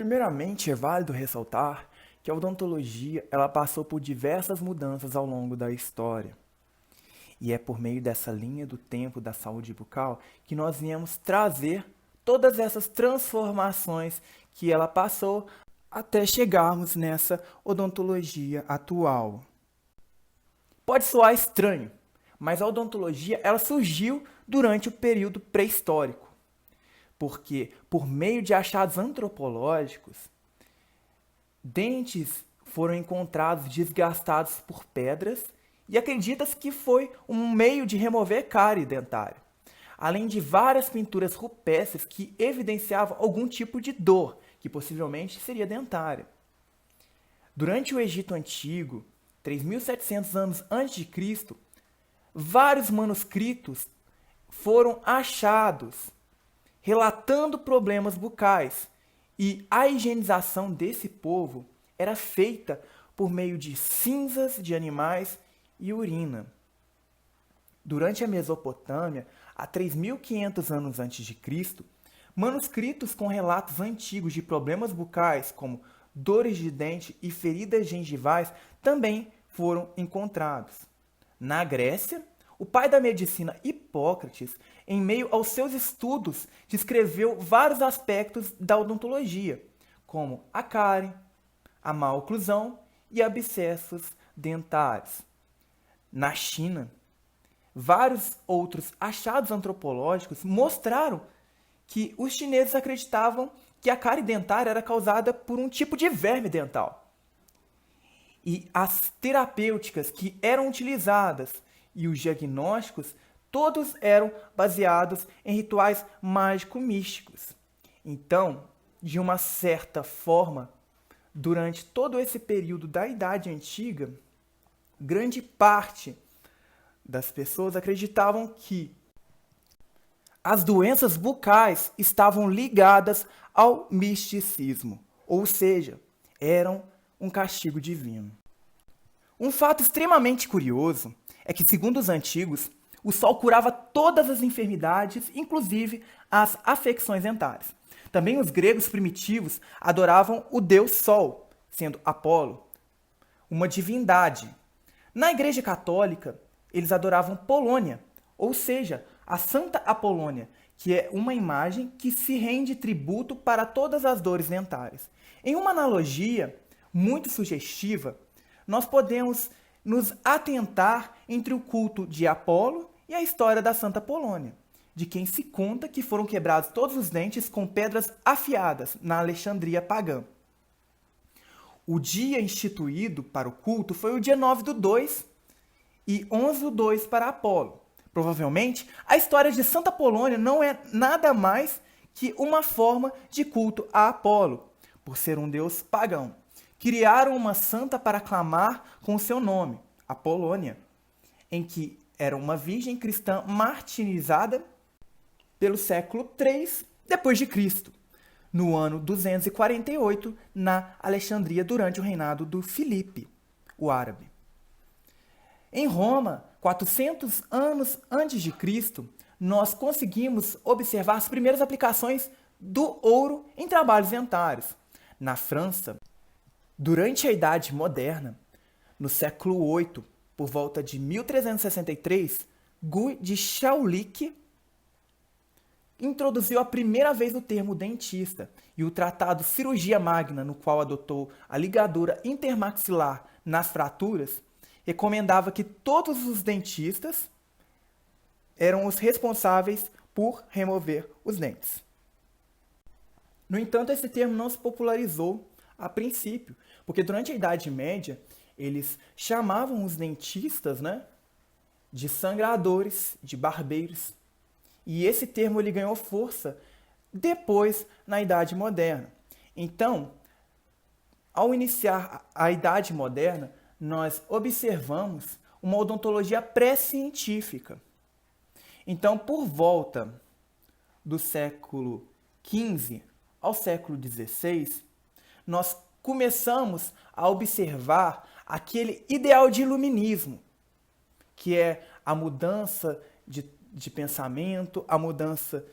Primeiramente, é válido ressaltar que a odontologia ela passou por diversas mudanças ao longo da história. E é por meio dessa linha do tempo da saúde bucal que nós viemos trazer todas essas transformações que ela passou até chegarmos nessa odontologia atual. Pode soar estranho, mas a odontologia ela surgiu durante o período pré-histórico, porque por meio de achados antropológicos, dentes foram encontrados desgastados por pedras e acredita-se que foi um meio de remover cárie dentária, além de várias pinturas rupestres que evidenciavam algum tipo de dor, que possivelmente seria dentária. Durante o Egito Antigo, 3.700 anos antes de Cristo, vários manuscritos foram achados relatando problemas bucais, e a higienização desse povo era feita por meio de cinzas de animais e urina. Durante a Mesopotâmia, há 3.500 anos antes de Cristo, manuscritos com relatos antigos de problemas bucais, como dores de dente e feridas gengivais, também foram encontrados. Na Grécia, o pai da medicina Hipócrates, em meio aos seus estudos, descreveu vários aspectos da odontologia, como a cárie, a má oclusão e abscessos dentários. Na China, vários outros achados antropológicos mostraram que os chineses acreditavam que a cárie dentária era causada por um tipo de verme dental. E as terapêuticas que eram utilizadas e os diagnósticos, todos eram baseados em rituais mágico-místicos. Então, de uma certa forma, durante todo esse período da Idade Antiga, grande parte das pessoas acreditavam que as doenças bucais estavam ligadas ao misticismo, ou seja, eram um castigo divino. Um fato extremamente curioso é que, segundo os antigos, o sol curava todas as enfermidades, inclusive as afecções dentárias. Também os gregos primitivos adoravam o deus Sol, sendo Apolo uma divindade. Na Igreja Católica, eles adoravam Polônia, ou seja, a Santa Apolônia, que é uma imagem que se rende tributo para todas as dores dentárias. Em uma analogia muito sugestiva, nós podemos nos atentar entre o culto de Apolo e a história da Santa Polônia, de quem se conta que foram quebrados todos os dentes com pedras afiadas na Alexandria pagã. O dia instituído para o culto foi o dia 9/2 e 11/2 para Apolo. Provavelmente, a história de Santa Polônia não é nada mais que uma forma de culto a Apolo, por ser um deus pagão. Criaram uma santa para clamar com o seu nome, Apolônia, em que era uma virgem cristã martirizada pelo século III depois de Cristo, no ano 248, na Alexandria, durante o reinado do Filipe, o árabe. Em Roma, 400 anos antes de Cristo, nós conseguimos observar as primeiras aplicações do ouro em trabalhos dentários. Na França, durante a Idade Moderna, no século VIII, por volta de 1363, Guy de Chauliac introduziu a primeira vez o termo dentista, e o tratado Cirurgia Magna, no qual adotou a ligadura intermaxilar nas fraturas, recomendava que todos os dentistas eram os responsáveis por remover os dentes. No entanto, esse termo não se popularizou a princípio, porque durante a Idade Média, eles chamavam os dentistas, de sangradores, de barbeiros. E esse termo ele ganhou força depois na Idade Moderna. Então, ao iniciar a Idade Moderna, nós observamos uma odontologia pré-científica. Então, por volta do século XV ao século XVI, nós começamos a observar aquele ideal de iluminismo, que é a mudança de pensamento, a mudança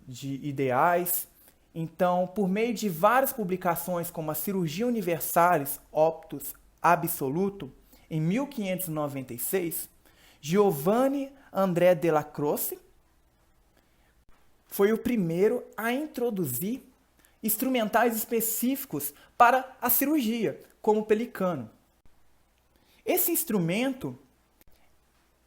de ideais, Então, por meio de várias publicações como a Cirurgia Universalis Optus Absoluto, em 1596, Giovanni André della Croce foi o primeiro a introduzir instrumentais específicos para a cirurgia, como o pelicano. Esse instrumento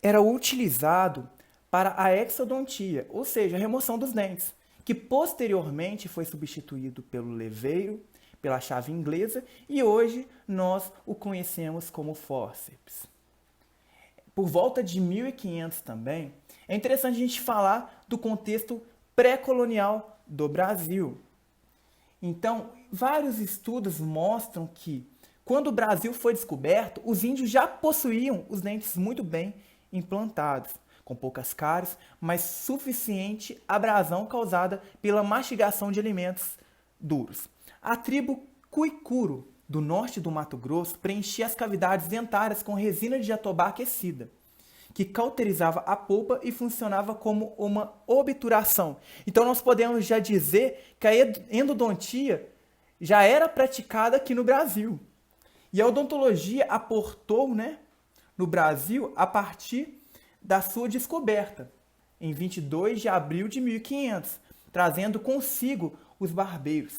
era utilizado para a exodontia, ou seja, a remoção dos dentes, que posteriormente foi substituído pelo leveiro, pela chave inglesa, e hoje nós o conhecemos como fórceps. Por volta de 1500 também, é interessante a gente falar do contexto pré-colonial do Brasil. Então, vários estudos mostram que, quando o Brasil foi descoberto, os índios já possuíam os dentes muito bem implantados, com poucas cáries, mas suficiente abrasão causada pela mastigação de alimentos duros. A tribo Cuicuro, do norte do Mato Grosso, preenchia as cavidades dentárias com resina de jatobá aquecida, que cauterizava a polpa e funcionava como uma obturação. Então nós podemos já dizer que a endodontia já era praticada aqui no Brasil. E a odontologia aportou, no Brasil a partir da sua descoberta, em 22 de abril de 1500, trazendo consigo os barbeiros,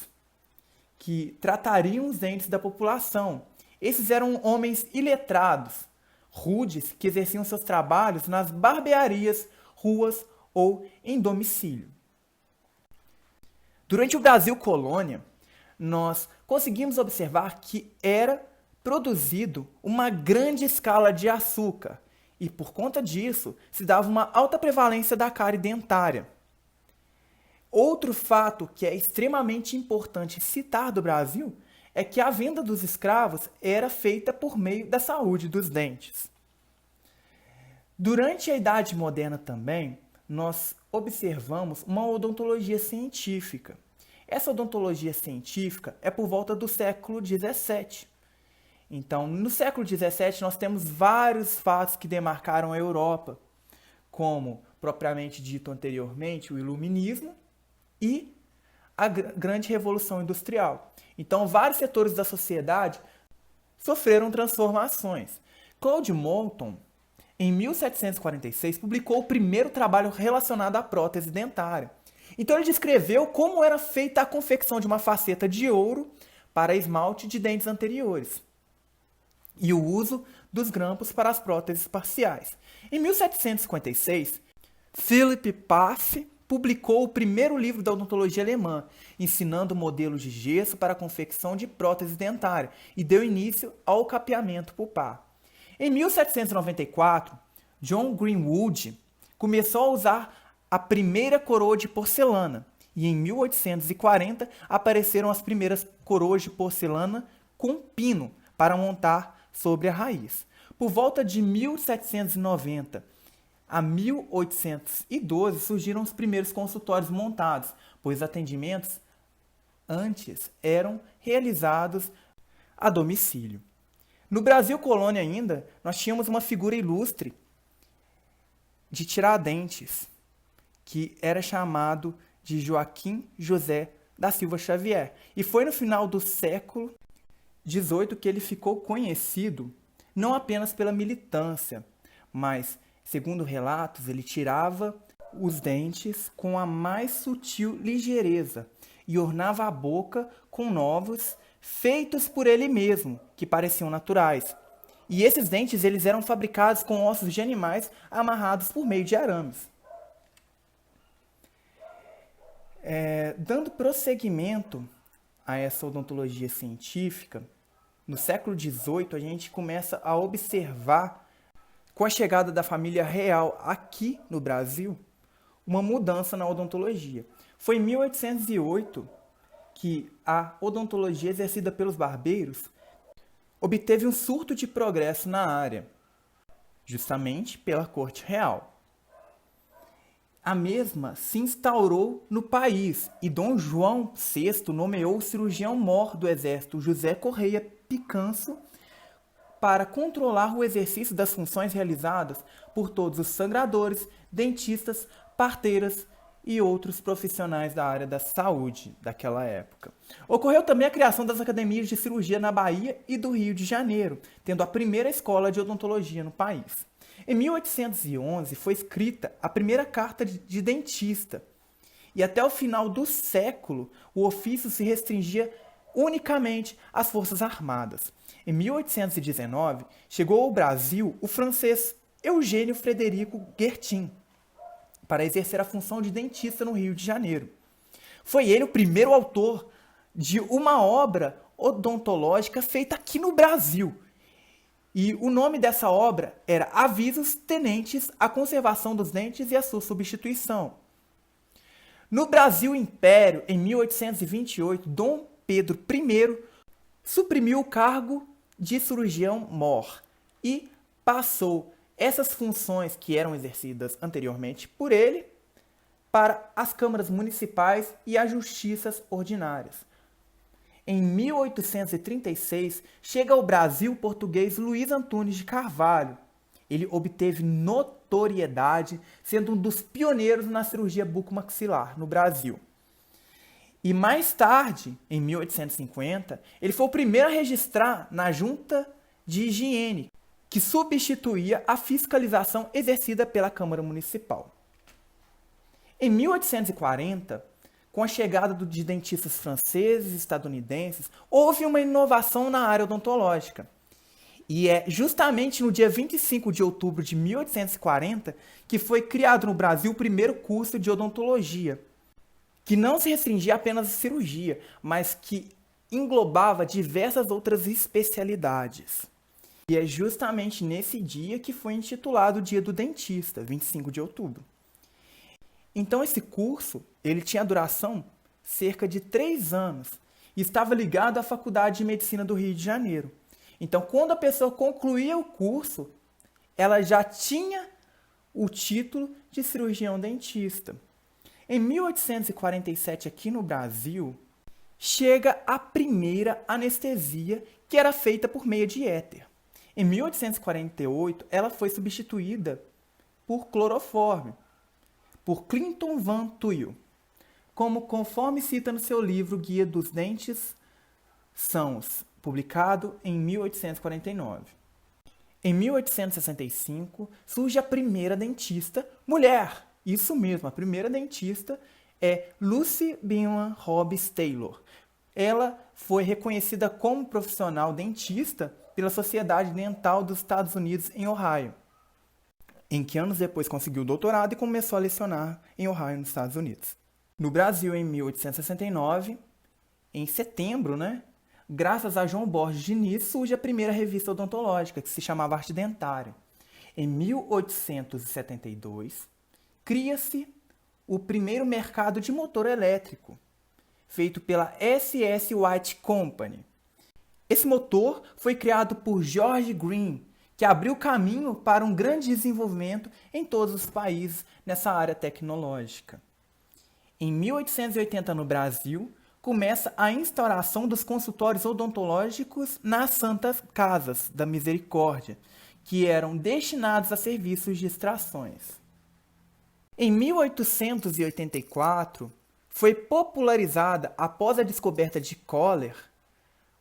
que tratariam os dentes da população. Esses eram homens iletrados, rudes, que exerciam seus trabalhos nas barbearias, ruas ou em domicílio. Durante o Brasil colônia, nós conseguimos observar que era produzido uma grande escala de açúcar e, por conta disso, se dava uma alta prevalência da cárie dentária. Outro fato que é extremamente importante citar do Brasil é que a venda dos escravos era feita por meio da saúde dos dentes. Durante a Idade Moderna também, nós observamos uma odontologia científica. Essa odontologia científica é por volta do século XVII. Então, no século XVII, nós temos vários fatos que demarcaram a Europa, como, propriamente dito anteriormente, o Iluminismo e a Grande Revolução Industrial. Então, vários setores da sociedade sofreram transformações. Claude Moulton, em 1746, publicou o primeiro trabalho relacionado à prótese dentária. Então, ele descreveu como era feita a confecção de uma faceta de ouro para esmalte de dentes anteriores e o uso dos grampos para as próteses parciais. Em 1756, Philipp Pfaff publicou o primeiro livro da odontologia alemã, ensinando modelos de gesso para a confecção de prótese dentária, e deu início ao capeamento pulpar. Em 1794, John Greenwood começou a usar a primeira coroa de porcelana, e em 1840 apareceram as primeiras coroas de porcelana com pino para montar sobre a raiz. Por volta de 1790 a 1812 surgiram os primeiros consultórios montados, pois os atendimentos antes eram realizados a domicílio. No Brasil colônia ainda, nós tínhamos uma figura ilustre de Tiradentes, que era chamado de Joaquim José da Silva Xavier. E foi no final do século XVIII que ele ficou conhecido não apenas pela militância, mas, segundo relatos, ele tirava os dentes com a mais sutil ligeireza e ornava a boca com novos feitos por ele mesmo, que pareciam naturais. E esses dentes eles eram fabricados com ossos de animais amarrados por meio de arames. Dando prosseguimento a essa odontologia científica, no século XVIII a gente começa a observar, com a chegada da família real aqui no Brasil, uma mudança na odontologia. Foi em 1808 que a odontologia exercida pelos barbeiros obteve um surto de progresso na área, justamente pela corte real. A mesma se instaurou no país e Dom João VI nomeou o cirurgião-mor do exército José Correia Picanso para controlar o exercício das funções realizadas por todos os sangradores, dentistas, parteiras e outros profissionais da área da saúde daquela época. Ocorreu também a criação das academias de cirurgia na Bahia e do Rio de Janeiro, tendo a primeira escola de odontologia no país. Em 1811 foi escrita a primeira carta de dentista, e até o final do século o ofício se restringia unicamente às Forças Armadas. Em 1819 chegou ao Brasil o francês Eugênio Frederico Guertin, para exercer a função de dentista no Rio de Janeiro. Foi ele o primeiro autor de uma obra odontológica feita aqui no Brasil. E o nome dessa obra era Avisos Tenentes à Conservação dos Dentes e a sua Substituição. No Brasil Império, em 1828, Dom Pedro I suprimiu o cargo de cirurgião-mor e passou essas funções que eram exercidas anteriormente por ele para as câmaras municipais e as justiças ordinárias. Em 1836, chega ao Brasil o português Luiz Antunes de Carvalho. Ele obteve notoriedade, sendo um dos pioneiros na cirurgia bucomaxilar no Brasil. E mais tarde, em 1850, ele foi o primeiro a registrar na Junta de Higiene, que substituía a fiscalização exercida pela Câmara Municipal. Em 1840, com a chegada de dentistas franceses e estadunidenses, houve uma inovação na área odontológica. E é justamente no dia 25 de outubro de 1840 que foi criado no Brasil o primeiro curso de odontologia, que não se restringia apenas à cirurgia, mas que englobava diversas outras especialidades. E é justamente nesse dia que foi intitulado o Dia do Dentista, 25 de outubro. Então esse curso, ele tinha duração cerca de 3 anos e estava ligado à Faculdade de Medicina do Rio de Janeiro. Então quando a pessoa concluía o curso, ela já tinha o título de cirurgião dentista. Em 1847, aqui no Brasil, chega a primeira anestesia, que era feita por meio de éter. Em 1848, ela foi substituída por cloroforme, por Clinton Van Tuyl, conforme cita no seu livro Guia dos Dentes Sãos, publicado em 1849. Em 1865, surge a primeira dentista mulher. Isso mesmo, a primeira dentista é Lucy Bingham Hobbs Taylor. Ela foi reconhecida como profissional dentista pela Sociedade Dental dos Estados Unidos em Ohio, em que anos depois conseguiu o doutorado e começou a lecionar em Ohio, nos Estados Unidos. No Brasil, em 1869, em setembro, graças a João Borges Diniz, surge a primeira revista odontológica, que se chamava Arte Dentária. Em 1872, cria-se o primeiro mercado de motor elétrico, feito pela S.S. White Company. Esse motor foi criado por George Green, que abriu caminho para um grande desenvolvimento em todos os países nessa área tecnológica. Em 1880, no Brasil, começa a instauração dos consultórios odontológicos nas Santas Casas da Misericórdia, que eram destinados a serviços de extrações. Em 1884, foi popularizada, após a descoberta de Kohler,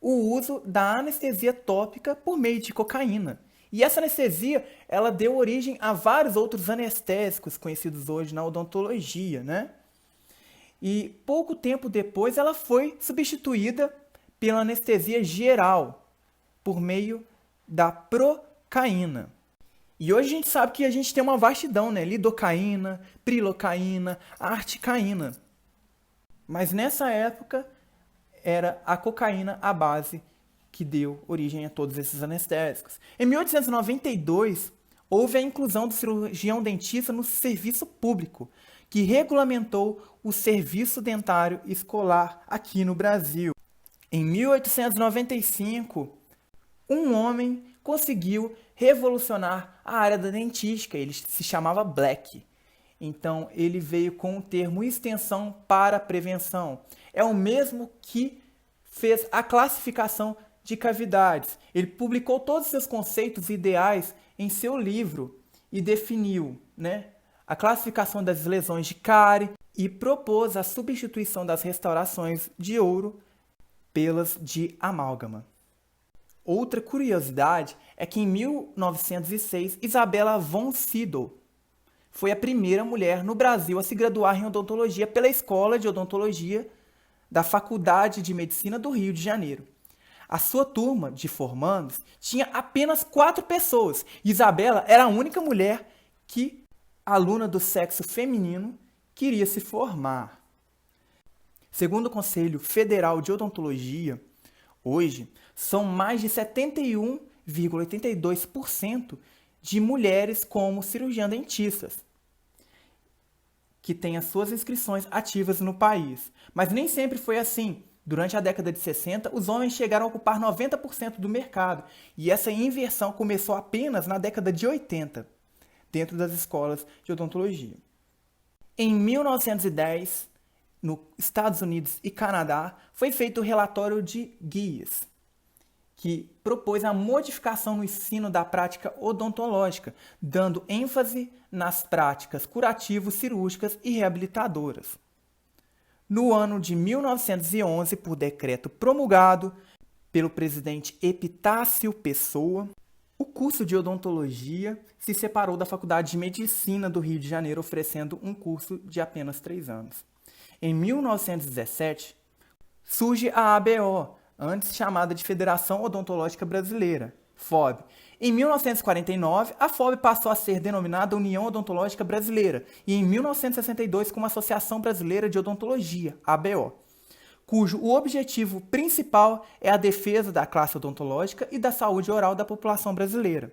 o uso da anestesia tópica por meio de cocaína. E essa anestesia, ela deu origem a vários outros anestésicos conhecidos hoje na odontologia, E pouco tempo depois ela foi substituída pela anestesia geral, por meio da procaína. E hoje a gente sabe que a gente tem uma vastidão, lidocaína, prilocaína, articaína. Mas nessa época era a cocaína a base que deu origem a todos esses anestésicos. Em 1892, houve a inclusão do cirurgião dentista no serviço público, que regulamentou o serviço dentário escolar aqui no Brasil. Em 1895, um homem conseguiu revolucionar a área da dentística, ele se chamava Black. Então, ele veio com o termo extensão para prevenção. É o mesmo que fez a classificação de cavidades. Ele publicou todos os seus conceitos ideais em seu livro e definiu, a classificação das lesões de cárie e propôs a substituição das restaurações de ouro pelas de amálgama. Outra curiosidade é que em 1906, Isabella von Sydow foi a primeira mulher no Brasil a se graduar em odontologia pela Escola de Odontologia da Faculdade de Medicina do Rio de Janeiro. A sua turma de formandos tinha apenas 4 pessoas. Isabella era a única mulher que, aluna do sexo feminino, queria se formar. Segundo o Conselho Federal de Odontologia, hoje são mais de 71,82% de mulheres como cirurgiã dentistas que têm as suas inscrições ativas no país. Mas nem sempre foi assim. Durante a década de 60, os homens chegaram a ocupar 90% do mercado, e essa inversão começou apenas na década de 80, dentro das escolas de odontologia. Em 1910, nos Estados Unidos e Canadá, foi feito o relatório de Guias, que propôs a modificação no ensino da prática odontológica, dando ênfase nas práticas curativos-cirúrgicas e reabilitadoras. No ano de 1911, por decreto promulgado pelo presidente Epitácio Pessoa, o curso de odontologia se separou da Faculdade de Medicina do Rio de Janeiro, oferecendo um curso de apenas 3 anos. Em 1917, surge a ABO, antes chamada de Federação Odontológica Brasileira, FOB. Em 1949, a FOB passou a ser denominada União Odontológica Brasileira e em 1962 como Associação Brasileira de Odontologia, ABO, cujo o objetivo principal é a defesa da classe odontológica e da saúde oral da população brasileira.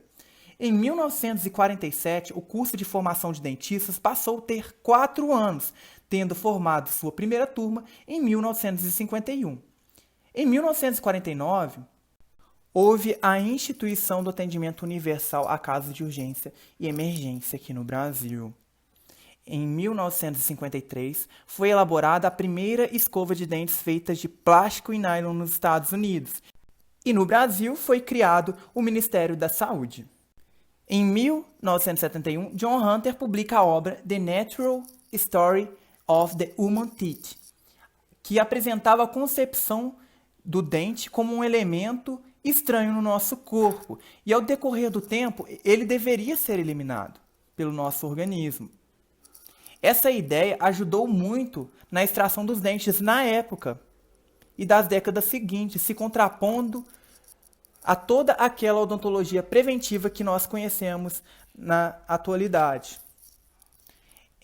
Em 1947, o curso de formação de dentistas passou a ter 4 anos, tendo formado sua primeira turma em 1951. Em 1949, houve a instituição do atendimento universal a casos de urgência e emergência aqui no Brasil. Em 1953, foi elaborada a primeira escova de dentes feita de plástico e nylon nos Estados Unidos. E no Brasil foi criado o Ministério da Saúde. Em 1971, John Hunter publica a obra The Natural Story of the Human Teeth, que apresentava a concepção do dente como um elemento estranho no nosso corpo, e ao decorrer do tempo, ele deveria ser eliminado pelo nosso organismo. Essa ideia ajudou muito na extração dos dentes na época e das décadas seguintes, se contrapondo a toda aquela odontologia preventiva que nós conhecemos na atualidade.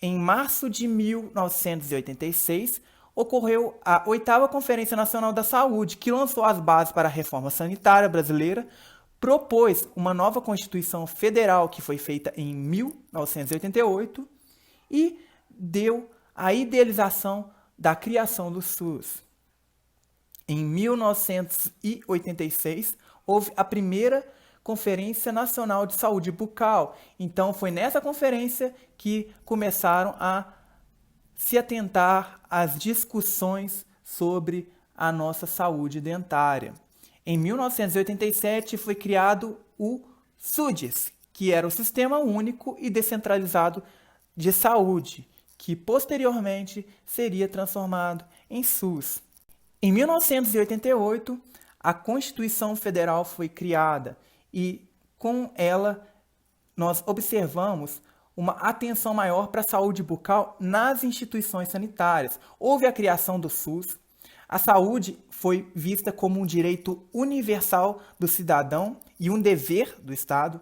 Em março de 1986, ocorreu a 8ª Conferência Nacional da Saúde, que lançou as bases para a reforma sanitária brasileira, propôs uma nova Constituição Federal, que foi feita em 1988, e deu a idealização da criação do SUS. Em 1986, houve a primeira Conferência Nacional de Saúde Bucal. Então, foi nessa conferência que começaram a se atentar às discussões sobre a nossa saúde dentária. Em 1987 foi criado o SUDES, que era o Sistema Único e Descentralizado de Saúde, que posteriormente seria transformado em SUS. Em 1988, a Constituição Federal foi criada e, com ela, nós observamos uma atenção maior para a saúde bucal nas instituições sanitárias. Houve a criação do SUS, a saúde foi vista como um direito universal do cidadão e um dever do Estado.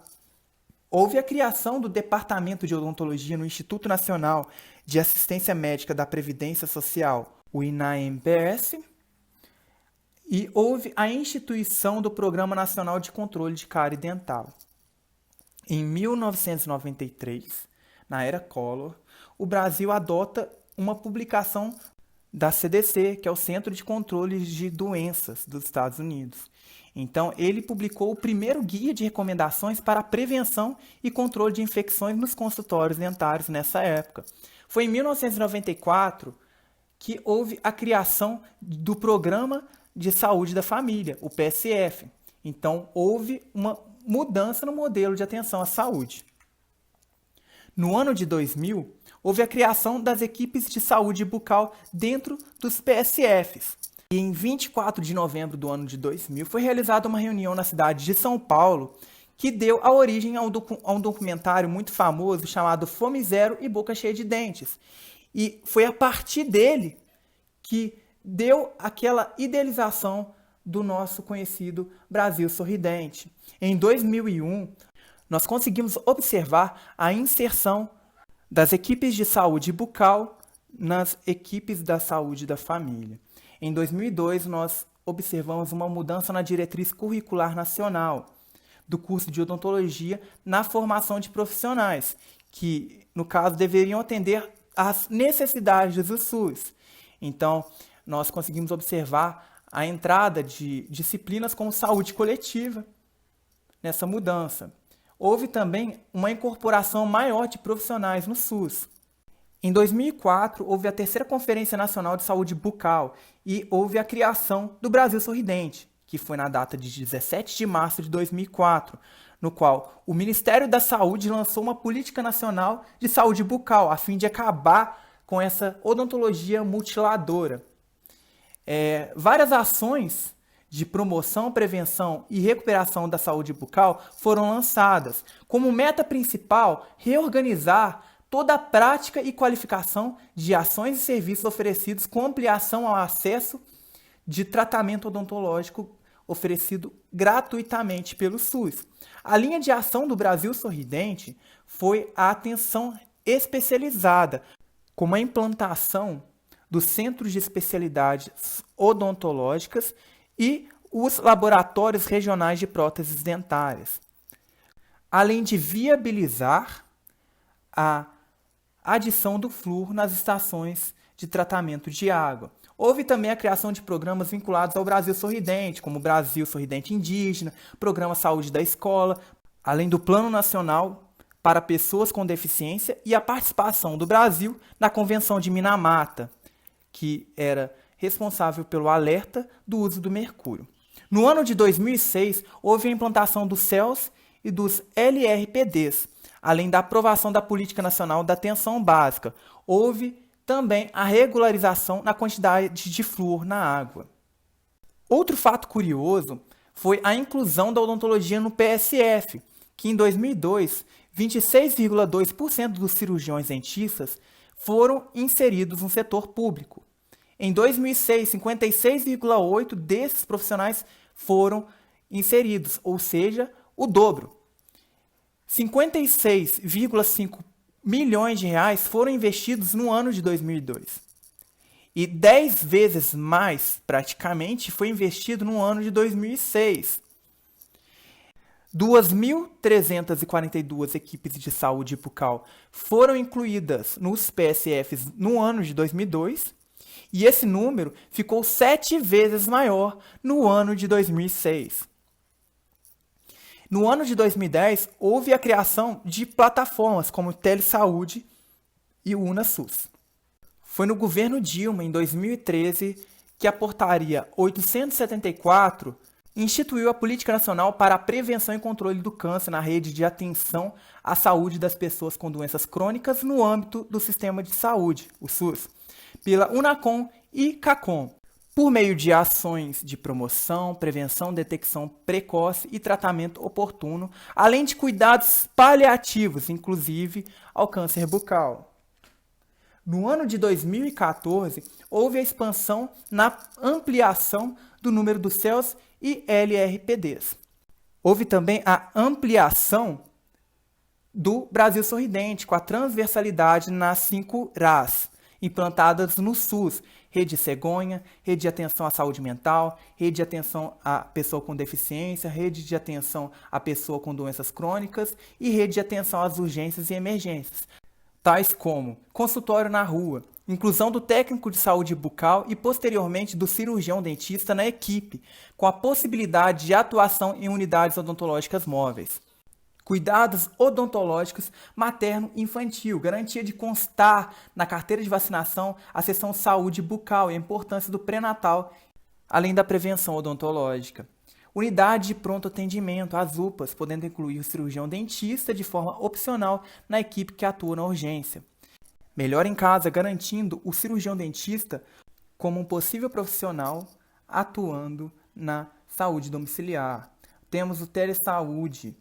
Houve a criação do Departamento de Odontologia no Instituto Nacional de Assistência Médica da Previdência Social, o INAMPS, e houve a instituição do Programa Nacional de Controle de Cárie Dental. Em 1993, na era Collor, o Brasil adota uma publicação da CDC, que é o Centro de Controle de Doenças dos Estados Unidos. Então, ele publicou o primeiro guia de recomendações para a prevenção e controle de infecções nos consultórios dentários nessa época. Foi em 1994 que houve a criação do Programa de Saúde da Família, o PSF. Então, houve uma mudança no modelo de atenção à saúde. No ano de 2000, houve a criação das equipes de saúde bucal dentro dos PSFs. E em 24 de novembro do ano de 2000 foi realizada uma reunião na cidade de São Paulo que deu a origem a um documentário muito famoso chamado Fome Zero e Boca Cheia de Dentes. E foi a partir dele que deu aquela idealização do nosso conhecido Brasil Sorridente. Em 2001, nós conseguimos observar a inserção das equipes de saúde bucal nas equipes da saúde da família. Em 2002, nós observamos uma mudança na diretriz curricular nacional do curso de odontologia na formação de profissionais, que, no caso, deveriam atender às necessidades do SUS. Então, nós conseguimos observar a entrada de disciplinas como saúde coletiva nessa mudança. Houve também uma incorporação maior de profissionais no SUS. Em 2004, houve a terceira Conferência Nacional de Saúde Bucal e houve a criação do Brasil Sorridente, que foi na data de 17 de março de 2004, no qual o Ministério da Saúde lançou uma política nacional de saúde bucal, a fim de acabar com essa odontologia mutiladora. Várias ações de promoção, prevenção e recuperação da saúde bucal foram lançadas, como meta principal reorganizar toda a prática e qualificação de ações e serviços oferecidos com ampliação ao acesso de tratamento odontológico oferecido gratuitamente pelo SUS. A linha de ação do Brasil Sorridente foi a atenção especializada, como a implantação dos centros de especialidades odontológicas e os laboratórios regionais de próteses dentárias, além de viabilizar a adição do flúor nas estações de tratamento de água. Houve também a criação de programas vinculados ao Brasil Sorridente, como o Brasil Sorridente Indígena, Programa Saúde da Escola, além do Plano Nacional para Pessoas com Deficiência e a participação do Brasil na Convenção de Minamata, que era responsável pelo alerta do uso do mercúrio. No ano de 2006, houve a implantação dos CELS e dos LRPDs, além da aprovação da Política Nacional da Atenção Básica. Houve também a regularização na quantidade de flúor na água. Outro fato curioso foi a inclusão da odontologia no PSF, que em 2002, 26,2% dos cirurgiões dentistas foram inseridos no setor público. Em 2006, 56,8% desses profissionais foram inseridos, ou seja, o dobro. 56,5 milhões de reais foram investidos no ano de 2002. E 10 vezes mais, praticamente, foi investido no ano de 2006. 2.342 equipes de saúde bucal foram incluídas nos PSFs no ano de 2002, e esse número ficou 7 vezes maior no ano de 2006. No ano de 2010, houve a criação de plataformas como o Telesaúde e o UnaSUS. Foi no governo Dilma, em 2013, que a Portaria 874 instituiu a Política Nacional para a Prevenção e Controle do Câncer na rede de atenção à saúde das pessoas com doenças crônicas no âmbito do Sistema de Saúde, o SUS, pela Unacom e Cacom, por meio de ações de promoção, prevenção, detecção precoce e tratamento oportuno, além de cuidados paliativos, inclusive ao câncer bucal. No ano de 2014, houve a expansão na ampliação do número dos CELS e LRPDs. Houve também a ampliação do Brasil Sorridente, com a transversalidade nas 5 RAS, implantadas no SUS, Rede Cegonha, Rede de Atenção à Saúde Mental, Rede de Atenção à Pessoa com Deficiência, Rede de Atenção à Pessoa com Doenças Crônicas e Rede de Atenção às Urgências e Emergências, tais como consultório na rua, inclusão do técnico de saúde bucal e, posteriormente, do cirurgião dentista na equipe, com a possibilidade de atuação em unidades odontológicas móveis. Cuidados odontológicos materno-infantil, garantia de constar na carteira de vacinação a seção saúde bucal e a importância do pré-natal, além da prevenção odontológica. Unidade de pronto atendimento, as UPAs, podendo incluir o cirurgião dentista de forma opcional na equipe que atua na urgência. Melhor em casa, garantindo o cirurgião dentista como um possível profissional atuando na saúde domiciliar. Temos o telesaúde,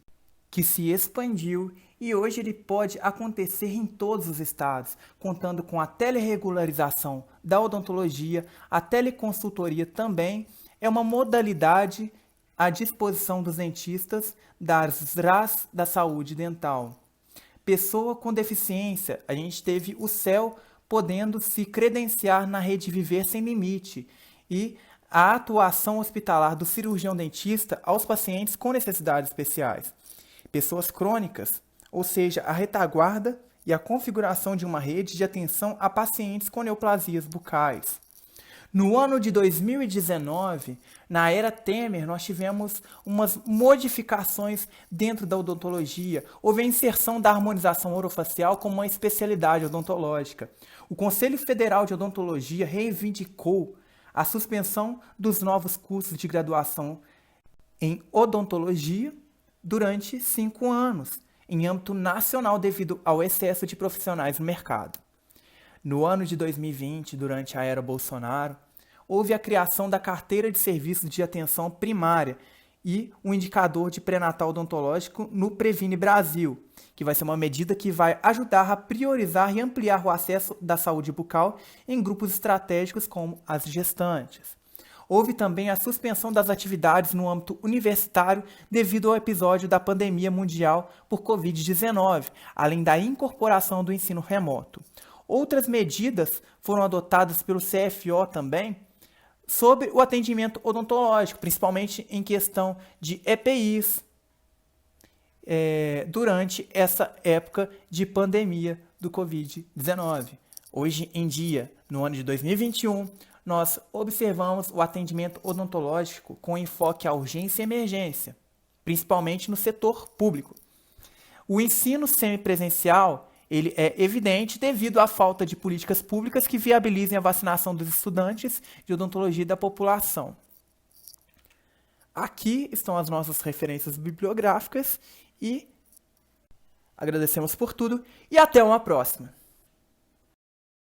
que se expandiu e hoje ele pode acontecer em todos os estados, contando com a teleregularização da odontologia. A teleconsultoria também é uma modalidade à disposição dos dentistas das RAS da saúde dental. Pessoa com deficiência, a gente teve o CEL podendo se credenciar na rede Viver Sem Limite e a atuação hospitalar do cirurgião dentista aos pacientes com necessidades especiais. Pessoas crônicas, ou seja, a retaguarda e a configuração de uma rede de atenção a pacientes com neoplasias bucais. No ano de 2019, na era Temer, nós tivemos umas modificações dentro da odontologia. Houve a inserção da harmonização orofacial como uma especialidade odontológica. O Conselho Federal de Odontologia reivindicou a suspensão dos novos cursos de graduação em odontologia durante 5 anos, em âmbito nacional devido ao excesso de profissionais no mercado. No ano de 2020, durante a era Bolsonaro, houve a criação da Carteira de Serviços de Atenção Primária e um indicador de pré-natal odontológico no Previne Brasil, que vai ser uma medida que vai ajudar a priorizar e ampliar o acesso da saúde bucal em grupos estratégicos como as gestantes. Houve também a suspensão das atividades no âmbito universitário devido ao episódio da pandemia mundial por Covid-19, além da incorporação do ensino remoto. Outras medidas foram adotadas pelo CFO também sobre o atendimento odontológico, principalmente em questão de EPIs, durante essa época de pandemia do Covid-19. Hoje em dia, no ano de 2021, nós observamos o atendimento odontológico com enfoque à urgência e emergência, principalmente no setor público. O ensino semipresencial ele é evidente devido à falta de políticas públicas que viabilizem a vacinação dos estudantes de odontologia e da população. Aqui estão as nossas referências bibliográficas e agradecemos por tudo e até uma próxima!